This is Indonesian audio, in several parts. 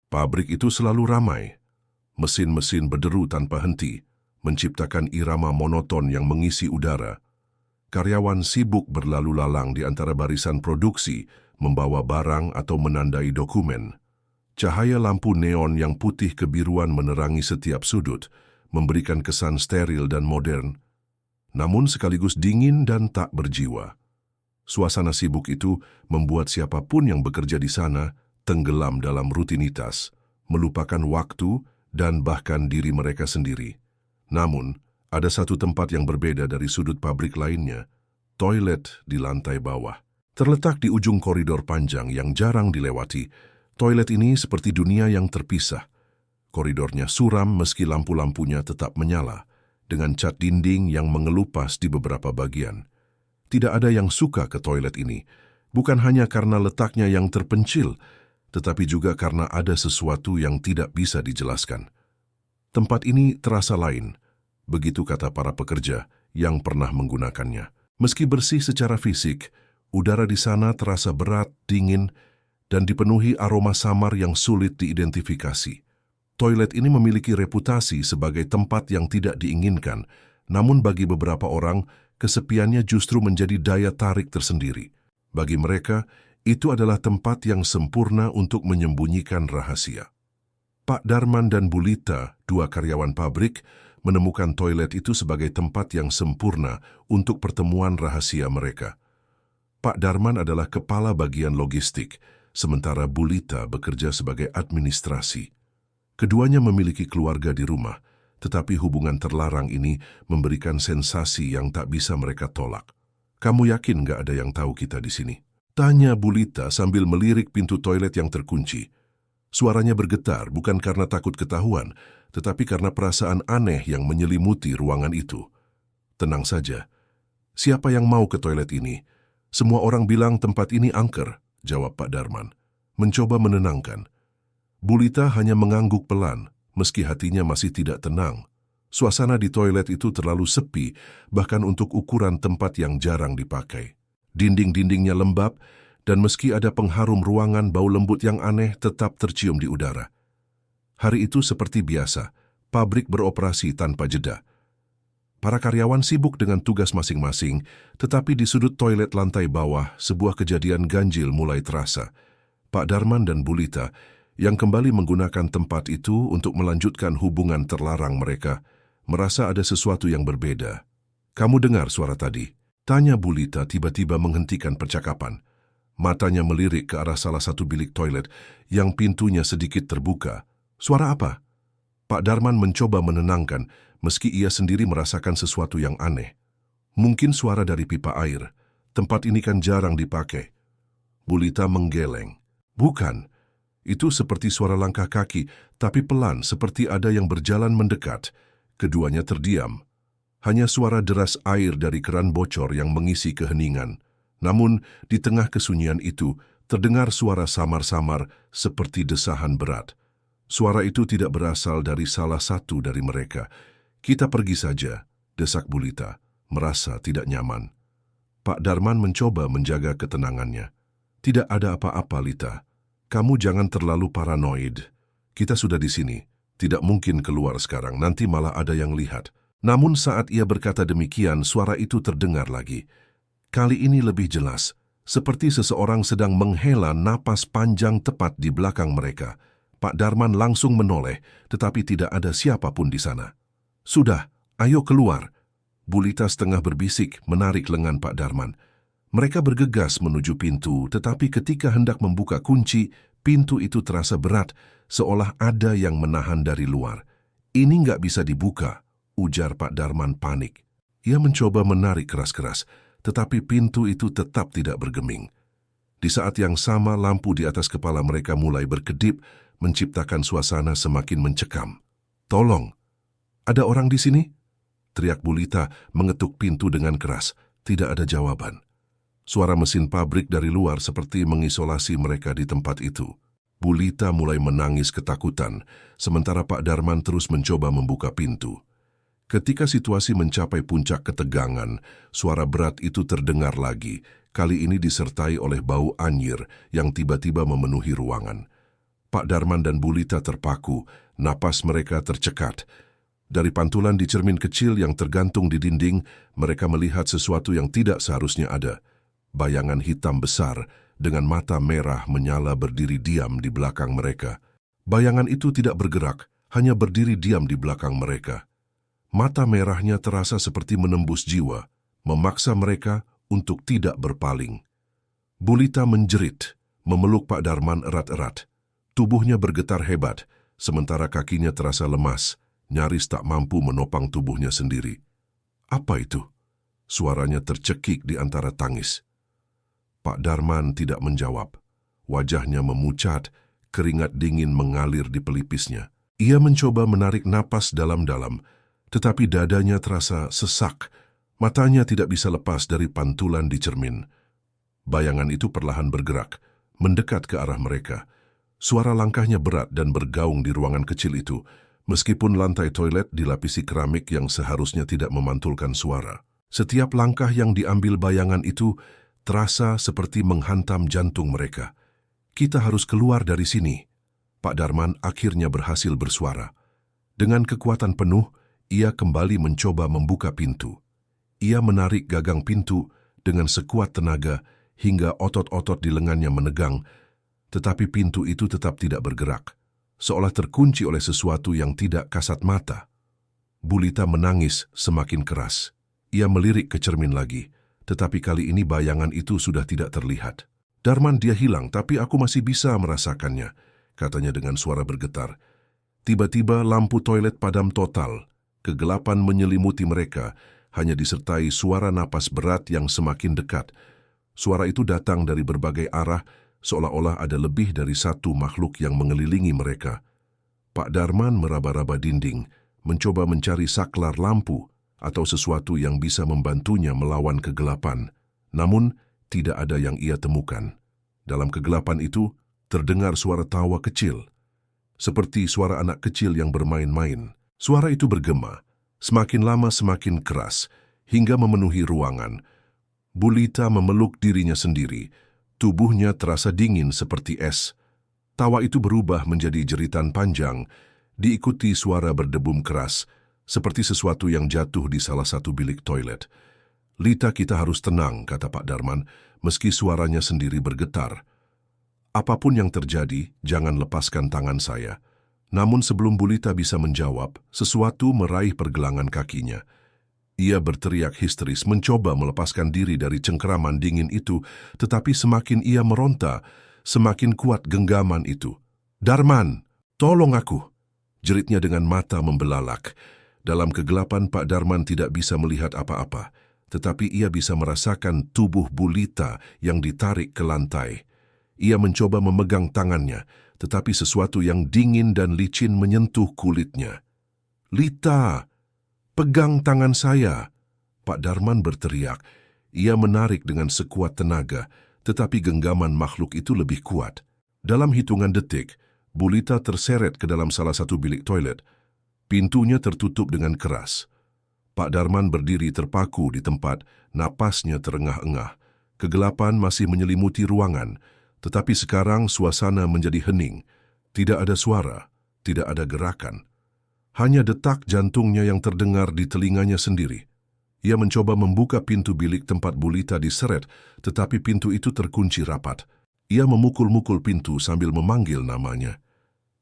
Pabrik itu selalu ramai. Mesin-mesin berderu tanpa henti, menciptakan irama monoton yang mengisi udara. Karyawan sibuk berlalu lalang di antara barisan produksi, membawa barang atau menandai dokumen. Cahaya lampu neon yang putih kebiruan menerangi setiap sudut, memberikan kesan steril dan modern, namun sekaligus dingin dan tak berjiwa. Suasana sibuk itu membuat siapapun yang bekerja di sana tenggelam dalam rutinitas, melupakan waktu dan bahkan diri mereka sendiri. Namun, ada satu tempat yang berbeda dari sudut pabrik lainnya, toilet di lantai bawah. Terletak di ujung koridor panjang yang jarang dilewati, toilet ini seperti dunia yang terpisah. Koridornya suram meski lampu-lampunya tetap menyala, dengan cat dinding yang mengelupas di beberapa bagian. Tidak ada yang suka ke toilet ini, bukan hanya karena letaknya yang terpencil, tetapi juga karena ada sesuatu yang tidak bisa dijelaskan. Tempat ini terasa lain, begitu kata para pekerja yang pernah menggunakannya. Meski bersih secara fisik, udara di sana terasa berat, dingin, dan dipenuhi aroma samar yang sulit diidentifikasi. Toilet ini memiliki reputasi sebagai tempat yang tidak diinginkan, namun bagi beberapa orang, kesepiannya justru menjadi daya tarik tersendiri. Bagi mereka, itu adalah tempat yang sempurna untuk menyembunyikan rahasia. Pak Darman dan Bu Lita, dua karyawan pabrik, menemukan toilet itu sebagai tempat yang sempurna untuk pertemuan rahasia mereka. Pak Darman adalah kepala bagian logistik, sementara Bu Lita bekerja sebagai administrasi. Keduanya memiliki keluarga di rumah, tetapi hubungan terlarang ini memberikan sensasi yang tak bisa mereka tolak. Kamu yakin nggak ada yang tahu kita di sini? Tanya Bu Lita sambil melirik pintu toilet yang terkunci. Suaranya bergetar bukan karena takut ketahuan, tetapi karena perasaan aneh yang menyelimuti ruangan itu. Tenang saja. Siapa yang mau ke toilet ini? Semua orang bilang tempat ini angker, jawab Pak Darman. Mencoba menenangkan. Bu Lita hanya mengangguk pelan, meski hatinya masih tidak tenang. Suasana di toilet itu terlalu sepi, bahkan untuk ukuran tempat yang jarang dipakai. Dinding-dindingnya lembab, dan meski ada pengharum ruangan, bau lembut yang aneh tetap tercium di udara. Hari itu seperti biasa, pabrik beroperasi tanpa jeda. Para karyawan sibuk dengan tugas masing-masing, tetapi di sudut toilet lantai bawah, sebuah kejadian ganjil mulai terasa. Pak Darman dan Bu Lita, yang kembali menggunakan tempat itu untuk melanjutkan hubungan terlarang mereka, merasa ada sesuatu yang berbeda. Kamu dengar suara tadi? Tanya Bu Lita tiba-tiba menghentikan percakapan. Matanya melirik ke arah salah satu bilik toilet yang pintunya sedikit terbuka. Suara apa? Pak Darman mencoba menenangkan meski ia sendiri merasakan sesuatu yang aneh. Mungkin suara dari pipa air. Tempat ini kan jarang dipakai. Bu Lita menggeleng. Bukan. Itu seperti suara langkah kaki, tapi pelan seperti ada yang berjalan mendekat. Keduanya terdiam. Hanya suara deras air dari keran bocor yang mengisi keheningan. Namun, di tengah kesunyian itu, terdengar suara samar-samar seperti desahan berat. Suara itu tidak berasal dari salah satu dari mereka. Kita pergi saja, desak Bu Lita, merasa tidak nyaman. Pak Darman mencoba menjaga ketenangannya. Tidak ada apa-apa, Lita. Kamu jangan terlalu paranoid. Kita sudah di sini. Tidak mungkin keluar sekarang, nanti malah ada yang lihat. Namun saat ia berkata demikian, suara itu terdengar lagi. Kali ini lebih jelas, seperti seseorang sedang menghela napas panjang tepat di belakang mereka. Pak Darman langsung menoleh, tetapi tidak ada siapapun di sana. Sudah, ayo keluar. Bu Lita setengah berbisik menarik lengan Pak Darman. Mereka bergegas menuju pintu, tetapi ketika hendak membuka kunci, pintu itu terasa berat, seolah ada yang menahan dari luar. Ini nggak bisa dibuka, ujar Pak Darman panik. Ia mencoba menarik keras-keras, tetapi pintu itu tetap tidak bergeming. Di saat yang sama, lampu di atas kepala mereka mulai berkedip, menciptakan suasana semakin mencekam. Tolong, ada orang di sini? Teriak Bu Lita mengetuk pintu dengan keras. Tidak ada jawaban. Suara mesin pabrik dari luar seperti mengisolasi mereka di tempat itu. Bu Lita mulai menangis ketakutan, sementara Pak Darman terus mencoba membuka pintu. Ketika situasi mencapai puncak ketegangan, suara berat itu terdengar lagi, kali ini disertai oleh bau anyir yang tiba-tiba memenuhi ruangan. Pak Darman dan Bu Lita terpaku, napas mereka tercekat. Dari pantulan di cermin kecil yang tergantung di dinding, mereka melihat sesuatu yang tidak seharusnya ada. Bayangan hitam besar dengan mata merah menyala berdiri diam di belakang mereka. Bayangan itu tidak bergerak, hanya berdiri diam di belakang mereka. Mata merahnya terasa seperti menembus jiwa, memaksa mereka untuk tidak berpaling. Bu Lita menjerit, memeluk Pak Darman erat-erat. Tubuhnya bergetar hebat, sementara kakinya terasa lemas, nyaris tak mampu menopang tubuhnya sendiri. Apa itu? Suaranya tercekik di antara tangis. Pak Darman tidak menjawab. Wajahnya memucat, keringat dingin mengalir di pelipisnya. Ia mencoba menarik napas dalam-dalam, tetapi dadanya terasa sesak. Matanya tidak bisa lepas dari pantulan di cermin. Bayangan itu perlahan bergerak, mendekat ke arah mereka. Suara langkahnya berat dan bergaung di ruangan kecil itu, meskipun lantai toilet dilapisi keramik yang seharusnya tidak memantulkan suara. Setiap langkah yang diambil bayangan itu terasa seperti menghantam jantung mereka. Kita harus keluar dari sini. Pak Darman akhirnya berhasil bersuara. Dengan kekuatan penuh, ia kembali mencoba membuka pintu. Ia menarik gagang pintu dengan sekuat tenaga hingga otot-otot di lengannya menegang, tetapi pintu itu tetap tidak bergerak, seolah terkunci oleh sesuatu yang tidak kasat mata. Bu Lita menangis semakin keras. Ia melirik ke cermin lagi, tetapi kali ini bayangan itu sudah tidak terlihat. Darman, dia hilang, tapi aku masih bisa merasakannya, katanya dengan suara bergetar. Tiba-tiba lampu toilet padam total. Kegelapan menyelimuti mereka, hanya disertai suara napas berat yang semakin dekat. Suara itu datang dari berbagai arah, seolah-olah ada lebih dari satu makhluk yang mengelilingi mereka. Pak Darman meraba-raba dinding, mencoba mencari saklar lampu atau sesuatu yang bisa membantunya melawan kegelapan. Namun, tidak ada yang ia temukan. Dalam kegelapan itu, terdengar suara tawa kecil, seperti suara anak kecil yang bermain-main. Suara itu bergema, semakin lama semakin keras, hingga memenuhi ruangan. Bu Lita memeluk dirinya sendiri. Tubuhnya terasa dingin seperti es. Tawa itu berubah menjadi jeritan panjang, diikuti suara berdebum keras, seperti sesuatu yang jatuh di salah satu bilik toilet. Lita, kita harus tenang, kata Pak Darman, meski suaranya sendiri bergetar. Apapun yang terjadi, jangan lepaskan tangan saya. Namun sebelum Bu Lita bisa menjawab, sesuatu meraih pergelangan kakinya. Ia berteriak histeris, mencoba melepaskan diri dari cengkeraman dingin itu, tetapi semakin ia meronta, semakin kuat genggaman itu. Darman, tolong aku! Jeritnya dengan mata membelalak. Dalam kegelapan, Pak Darman tidak bisa melihat apa-apa, tetapi ia bisa merasakan tubuh Bu Lita yang ditarik ke lantai. Ia mencoba memegang tangannya, tetapi sesuatu yang dingin dan licin menyentuh kulitnya. Lita! Pegang tangan saya, Pak Darman berteriak. Ia menarik dengan sekuat tenaga, tetapi genggaman makhluk itu lebih kuat. Dalam hitungan detik, Bu Lita terseret ke dalam salah satu bilik toilet. Pintunya tertutup dengan keras. Pak Darman berdiri terpaku di tempat, napasnya terengah-engah. Kegelapan masih menyelimuti ruangan, tetapi sekarang suasana menjadi hening. Tidak ada suara, tidak ada gerakan. Hanya detak jantungnya yang terdengar di telinganya sendiri. Ia mencoba membuka pintu bilik tempat Bu Lita diseret, tetapi pintu itu terkunci rapat. Ia memukul-mukul pintu sambil memanggil namanya.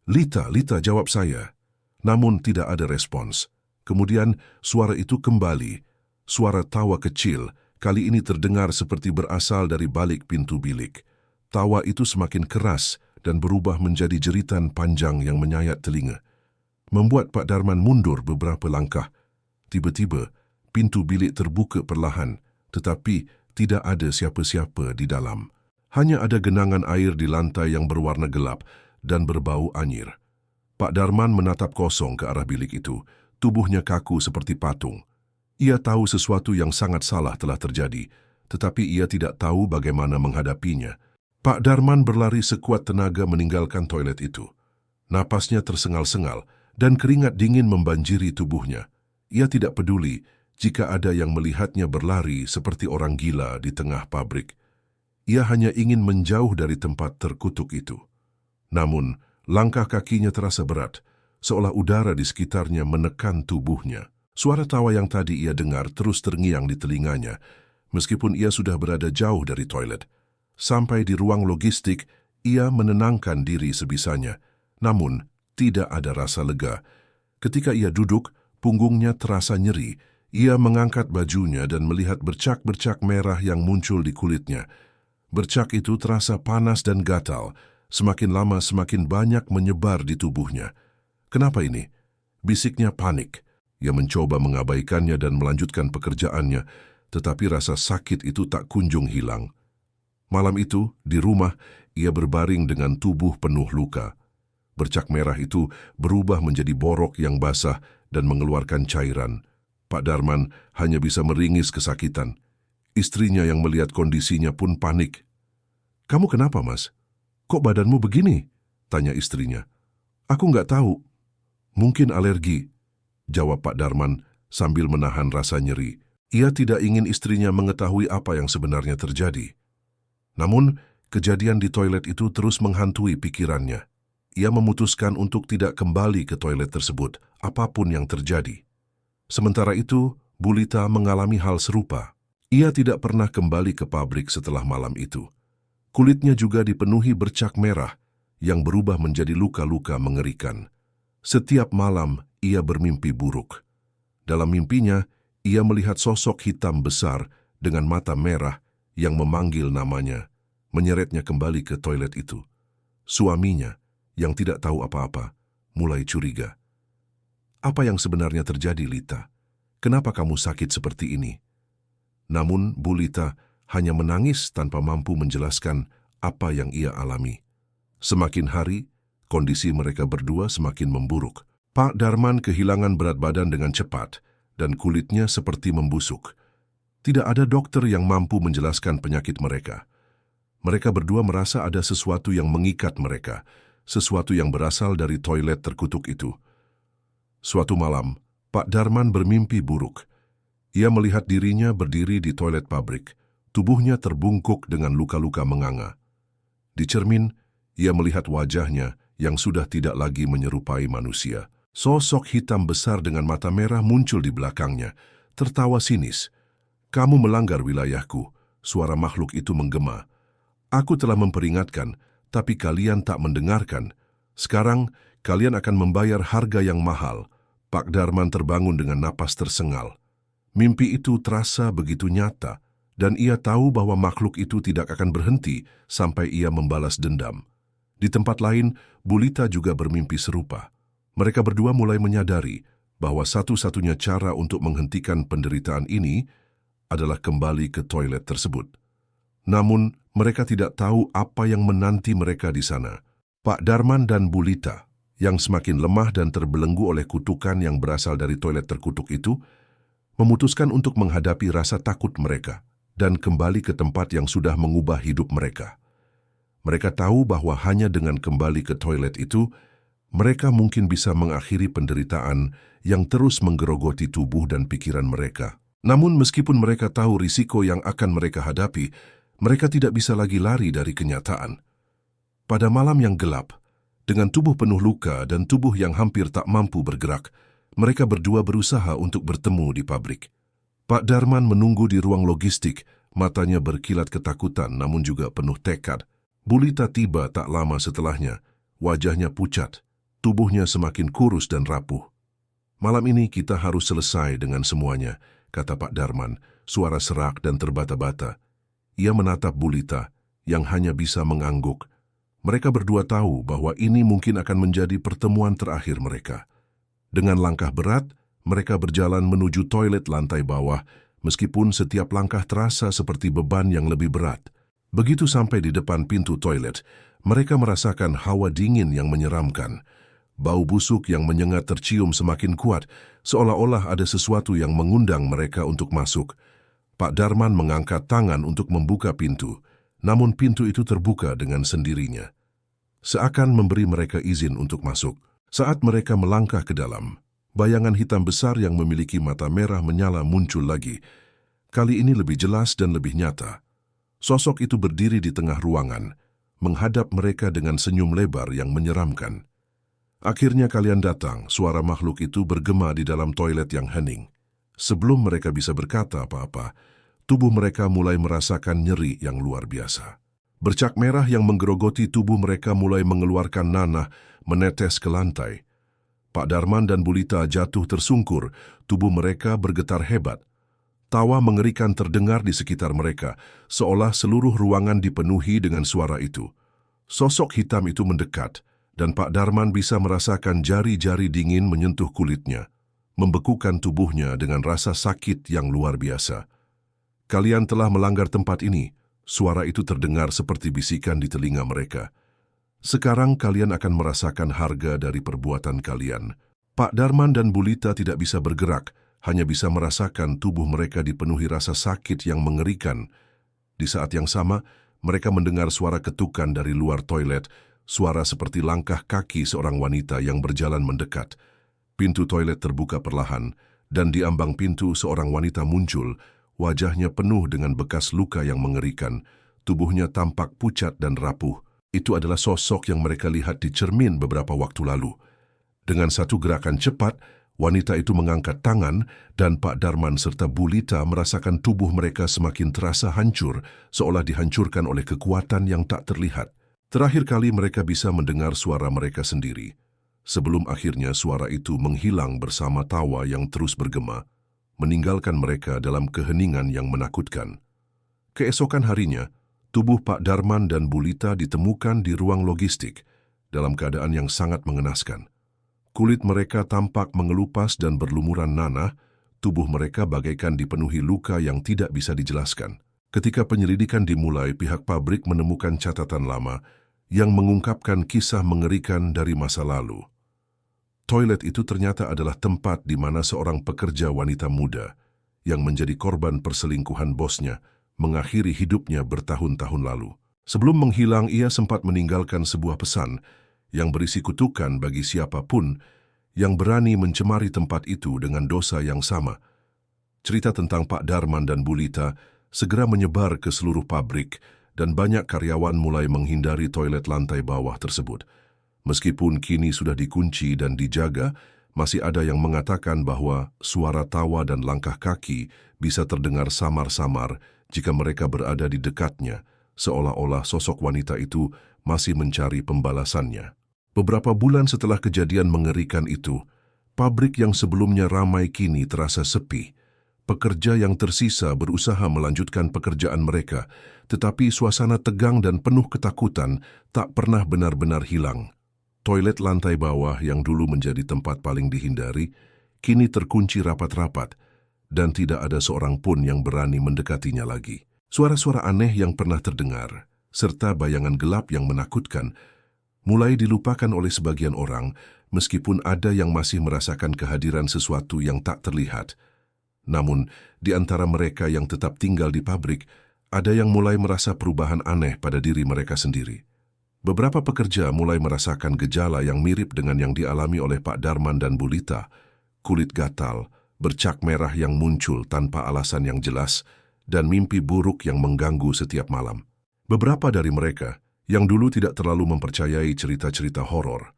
Lita, Lita, jawab saya. Namun tidak ada respons. Kemudian suara itu kembali. Suara tawa kecil, kali ini terdengar seperti berasal dari balik pintu bilik. Tawa itu semakin keras dan berubah menjadi jeritan panjang yang menyayat telinga. Membuat Pak Darman mundur beberapa langkah. Tiba-tiba, pintu bilik terbuka perlahan, tetapi tidak ada siapa-siapa di dalam. Hanya ada genangan air di lantai yang berwarna gelap dan berbau anyir. Pak Darman menatap kosong ke arah bilik itu, tubuhnya kaku seperti patung. Ia tahu sesuatu yang sangat salah telah terjadi, tetapi ia tidak tahu bagaimana menghadapinya. Pak Darman berlari sekuat tenaga meninggalkan toilet itu. Napasnya tersengal-sengal, dan keringat dingin membanjiri tubuhnya. Ia tidak peduli jika ada yang melihatnya berlari seperti orang gila di tengah pabrik. Ia hanya ingin menjauh dari tempat terkutuk itu. Namun, Langkah kakinya terasa berat, seolah udara di sekitarnya menekan tubuhnya. Suara tawa yang tadi ia dengar terus terngiang di telinganya, meskipun ia sudah berada jauh dari toilet. Sampai di ruang logistik, ia menenangkan diri sebisanya. Namun, tidak ada rasa lega. Ketika ia duduk, punggungnya terasa nyeri. Ia mengangkat bajunya dan melihat bercak-bercak merah yang muncul di kulitnya. Bercak itu terasa panas dan gatal. Semakin lama semakin banyak menyebar di tubuhnya. Kenapa ini? Bisiknya panik. Ia mencoba mengabaikannya dan melanjutkan pekerjaannya, tetapi rasa sakit itu tak kunjung hilang. Malam itu, di rumah, ia berbaring dengan tubuh penuh luka. Bercak merah itu berubah menjadi borok yang basah dan mengeluarkan cairan. Pak Darman hanya bisa meringis kesakitan. Istrinya yang melihat kondisinya pun panik. "Kamu kenapa, Mas? Kok badanmu begini?" tanya istrinya. "Aku nggak tahu. Mungkin alergi," jawab Pak Darman sambil menahan rasa nyeri. Ia tidak ingin istrinya mengetahui apa yang sebenarnya terjadi. Namun, kejadian di toilet itu terus menghantui pikirannya. Ia memutuskan untuk tidak kembali ke toilet tersebut, apapun yang terjadi. Sementara itu, Bulita mengalami hal serupa. Ia tidak pernah kembali ke pabrik setelah malam itu. Kulitnya juga dipenuhi bercak merah yang berubah menjadi luka-luka mengerikan. Setiap malam, ia bermimpi buruk. Dalam mimpinya, ia melihat sosok hitam besar dengan mata merah yang memanggil namanya, menyeretnya kembali ke toilet itu. Suaminya, yang tidak tahu apa-apa, mulai curiga. "Apa yang sebenarnya terjadi, Lita? Kenapa kamu sakit seperti ini?" Namun, Bulita hanya menangis tanpa mampu menjelaskan apa yang ia alami. Semakin hari, kondisi mereka berdua semakin memburuk. Pak Darman kehilangan berat badan dengan cepat dan kulitnya seperti membusuk. Tidak ada dokter yang mampu menjelaskan penyakit mereka. Mereka berdua merasa ada sesuatu yang mengikat mereka, sesuatu yang berasal dari toilet terkutuk itu. Suatu malam, Pak Darman bermimpi buruk. Ia melihat dirinya berdiri di toilet pabrik. Tubuhnya terbungkuk dengan luka-luka menganga. Di cermin, ia melihat wajahnya yang sudah tidak lagi menyerupai manusia. Sosok hitam besar dengan mata merah muncul di belakangnya, tertawa sinis. "Kamu melanggar wilayahku," suara makhluk itu menggema. "Aku telah memperingatkan, tapi kalian tak mendengarkan. Sekarang, kalian akan membayar harga yang mahal." Pak Darman terbangun dengan napas tersengal. Mimpi itu terasa begitu nyata, dan ia tahu bahwa makhluk itu tidak akan berhenti sampai ia membalas dendam. Di tempat lain, Bulita juga bermimpi serupa. Mereka berdua mulai menyadari bahwa satu-satunya cara untuk menghentikan penderitaan ini adalah kembali ke toilet tersebut. Namun, mereka tidak tahu apa yang menanti mereka di sana. Pak Darman dan Bulita, yang semakin lemah dan terbelenggu oleh kutukan yang berasal dari toilet terkutuk itu, memutuskan untuk menghadapi rasa takut mereka dan kembali ke tempat yang sudah mengubah hidup mereka. Mereka tahu bahwa hanya dengan kembali ke toilet itu, mereka mungkin bisa mengakhiri penderitaan yang terus menggerogoti tubuh dan pikiran mereka. Namun meskipun mereka tahu risiko yang akan mereka hadapi, mereka tidak bisa lagi lari dari kenyataan. Pada malam yang gelap, dengan tubuh penuh luka dan tubuh yang hampir tak mampu bergerak, mereka berdua berusaha untuk bertemu di pabrik. Pak Darman menunggu di ruang logistik, matanya berkilat ketakutan namun juga penuh tekad. Bulita tiba tak lama setelahnya, wajahnya pucat, tubuhnya semakin kurus dan rapuh. "Malam ini kita harus selesai dengan semuanya," kata Pak Darman, suara serak dan terbata-bata. Ia menatap Bulita, yang hanya bisa mengangguk. Mereka berdua tahu bahwa ini mungkin akan menjadi pertemuan terakhir mereka. Dengan langkah berat, mereka berjalan menuju toilet lantai bawah, meskipun setiap langkah terasa seperti beban yang lebih berat. Begitu sampai di depan pintu toilet, mereka merasakan hawa dingin yang menyeramkan. Bau busuk yang menyengat tercium semakin kuat, seolah-olah ada sesuatu yang mengundang mereka untuk masuk. Pak Darman mengangkat tangan untuk membuka pintu, namun pintu itu terbuka dengan sendirinya. Seakan memberi mereka izin untuk masuk. Saat mereka melangkah ke dalam, bayangan hitam besar yang memiliki mata merah menyala muncul lagi. Kali ini lebih jelas dan lebih nyata. Sosok itu berdiri di tengah ruangan. menghadap mereka dengan senyum lebar yang menyeramkan. Akhirnya kalian datang, suara makhluk itu bergema di dalam toilet yang hening. Sebelum mereka bisa berkata apa-apa, tubuh mereka mulai merasakan nyeri yang luar biasa. Bercak merah yang menggerogoti tubuh mereka mulai mengeluarkan nanah, menetes ke lantai. Pak Darman dan Bu Lita jatuh tersungkur, tubuh mereka bergetar hebat. Tawa mengerikan terdengar di sekitar mereka, seolah seluruh ruangan dipenuhi dengan suara itu. Sosok hitam itu mendekat, dan Pak Darman bisa merasakan jari-jari dingin menyentuh kulitnya, membekukan tubuhnya dengan rasa sakit yang luar biasa. Kalian telah melanggar tempat ini, suara itu terdengar seperti bisikan di telinga mereka. Sekarang kalian akan merasakan harga dari perbuatan kalian. Pak Darman dan Bu Lita tidak bisa bergerak, hanya bisa merasakan tubuh mereka dipenuhi rasa sakit yang mengerikan. Di saat yang sama, mereka mendengar suara ketukan dari luar toilet, suara seperti langkah kaki seorang wanita yang berjalan mendekat. Pintu toilet terbuka perlahan, dan di ambang pintu seorang wanita muncul, wajahnya penuh dengan bekas luka yang mengerikan, tubuhnya tampak pucat dan rapuh. Itu adalah sosok yang mereka lihat di cermin beberapa waktu lalu. Dengan satu gerakan cepat, wanita itu mengangkat tangan dan Pak Darman serta Bu Lita merasakan tubuh mereka semakin terasa hancur, seolah dihancurkan oleh kekuatan yang tak terlihat. Terakhir kali mereka bisa mendengar suara mereka sendiri. Sebelum akhirnya suara itu menghilang bersama tawa yang terus bergema, meninggalkan mereka dalam keheningan yang menakutkan. Keesokan harinya, tubuh Pak Darman dan Bu Lita ditemukan di ruang logistik dalam keadaan yang sangat mengenaskan. Kulit mereka tampak mengelupas dan berlumuran nanah, tubuh mereka bagaikan dipenuhi luka yang tidak bisa dijelaskan. Ketika penyelidikan dimulai, pihak pabrik menemukan catatan lama yang mengungkapkan kisah mengerikan dari masa lalu. Toilet itu ternyata adalah tempat di mana seorang pekerja wanita muda yang menjadi korban perselingkuhan bosnya mengakhiri hidupnya bertahun-tahun lalu. Sebelum menghilang, ia sempat meninggalkan sebuah pesan yang berisi kutukan bagi siapapun yang berani mencemari tempat itu dengan dosa yang sama. Cerita tentang Pak Darman dan Bu Lita segera menyebar ke seluruh pabrik dan banyak karyawan mulai menghindari toilet lantai bawah tersebut. Meskipun kini sudah dikunci dan dijaga, masih ada yang mengatakan bahwa suara tawa dan langkah kaki bisa terdengar samar-samar jika mereka berada di dekatnya, seolah-olah sosok wanita itu masih mencari pembalasannya. Beberapa bulan setelah kejadian mengerikan itu, pabrik yang sebelumnya ramai kini terasa sepi. Pekerja yang tersisa berusaha melanjutkan pekerjaan mereka, tetapi suasana tegang dan penuh ketakutan tak pernah benar-benar hilang. Toilet lantai bawah yang dulu menjadi tempat paling dihindari, kini terkunci rapat-rapat, dan tidak ada seorang pun yang berani mendekatinya lagi. Suara-suara aneh yang pernah terdengar, serta bayangan gelap yang menakutkan, mulai dilupakan oleh sebagian orang, meskipun ada yang masih merasakan kehadiran sesuatu yang tak terlihat. Namun, di antara mereka yang tetap tinggal di pabrik, ada yang mulai merasa perubahan aneh pada diri mereka sendiri. Beberapa pekerja mulai merasakan gejala yang mirip dengan yang dialami oleh Pak Darman dan Bu Lita, kulit gatal, bercak merah yang muncul tanpa alasan yang jelas, dan mimpi buruk yang mengganggu setiap malam. Beberapa dari mereka, yang dulu tidak terlalu mempercayai cerita-cerita horor,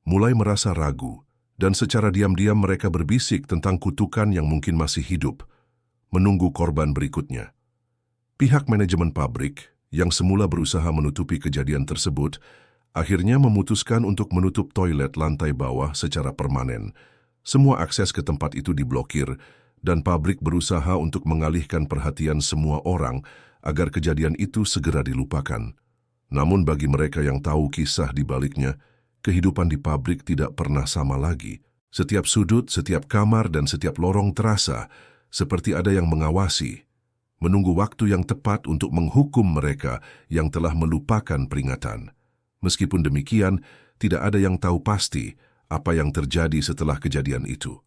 mulai merasa ragu, dan secara diam-diam mereka berbisik tentang kutukan yang mungkin masih hidup, menunggu korban berikutnya. Pihak manajemen pabrik, yang semula berusaha menutupi kejadian tersebut, akhirnya memutuskan untuk menutup toilet lantai bawah secara permanen. Semua akses ke tempat itu diblokir, dan pabrik berusaha untuk mengalihkan perhatian semua orang agar kejadian itu segera dilupakan. Namun bagi mereka yang tahu kisah di baliknya, kehidupan di pabrik tidak pernah sama lagi. Setiap sudut, setiap kamar, dan setiap lorong terasa seperti ada yang mengawasi, menunggu waktu yang tepat untuk menghukum mereka yang telah melupakan peringatan. Meskipun demikian, tidak ada yang tahu pasti apa yang terjadi setelah kejadian itu.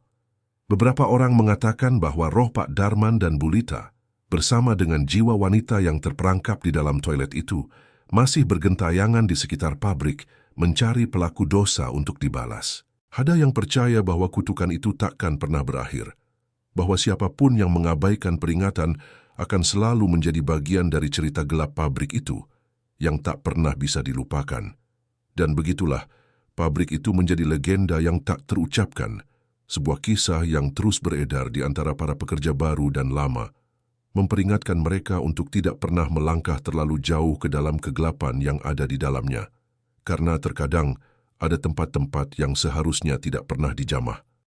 Beberapa orang mengatakan bahwa roh Pak Darman dan Bu Lita, bersama dengan jiwa wanita yang terperangkap di dalam toilet itu, masih bergentayangan di sekitar pabrik mencari pelaku dosa untuk dibalas. Ada yang percaya bahwa kutukan itu takkan pernah berakhir, bahwa siapapun yang mengabaikan peringatan akan selalu menjadi bagian dari cerita gelap pabrik itu, yang tak pernah bisa dilupakan. Dan begitulah, pabrik itu menjadi legenda yang tak terucapkan, sebuah kisah yang terus beredar di antara para pekerja baru dan lama, memperingatkan mereka untuk tidak pernah melangkah terlalu jauh ke dalam kegelapan yang ada di dalamnya, karena terkadang ada tempat-tempat yang seharusnya tidak pernah dijamah.